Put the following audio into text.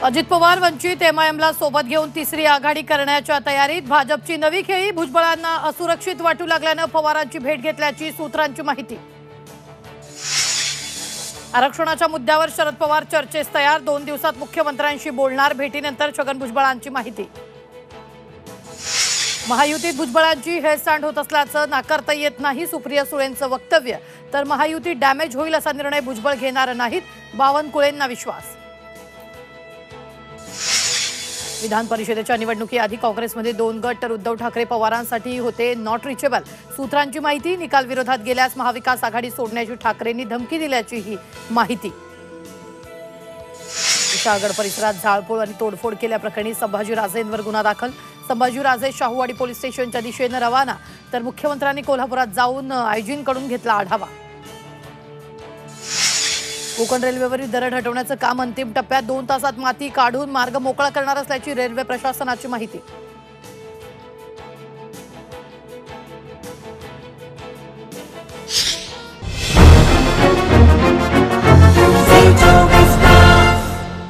अजित पवार वंचित एमआयएमला सोबत घेऊन तिसरी आघाडी करण्याच्या तयारीत। भाजपची नवी खेळी। भुजबळांना असुरक्षित वाटू लागल्याने पवारांची भेट घेतल्याची सूत्रांची माहिती। आरक्षणाच्या मुद्द्यावर शरद पवार चर्चेस तयार। 2 दिवसात मुख्यमंत्र्यांशी बोलणार। भेटीनंतर छगन भुजबळांची माहिती। महायुतीत भुजबळांची हेळसांड होत असल्याचं नाकारता येत नाही। सुप्रिया सुळेंचं वक्तव्य। तर महायुती डॅमेज होईल असा निर्णय भुजबळ घेणार नाहीत, बावनकुळेंना विश्वास। विधान परिषदेच्या निवडणुकीआधी काँग्रेसमध्ये 2 गट, तर उद्धव ठाकरे पवारांसाठी होते नॉट रिचेबल। सूत्रांची माहिती। निकाल विरोधात गेल्यास महाविकास आघाडी सोडण्याची ठाकरेंनी धमकी दिल्याची ही माहिती। विशाळगड परिसरात जाळपोळ आणि तोडफोड केल्याप्रकरणी संभाजीराजेंवर गुन्हा दाखल। संभाजीराजे शाहूवाडी पोलीस स्टेशनच्या दिशेने रवाना। तर मुख्यमंत्र्यांनी कोल्हापुरात जाऊन आयजींकडून घेतला आढावा। कोकण रेल्वेवरील दरड हटवण्याचं काम अंतिम टप्प्यात। 2 तासात माती काढून मार्ग मोकळा करणार असल्याची रेल्वे प्रशासनाची माहिती।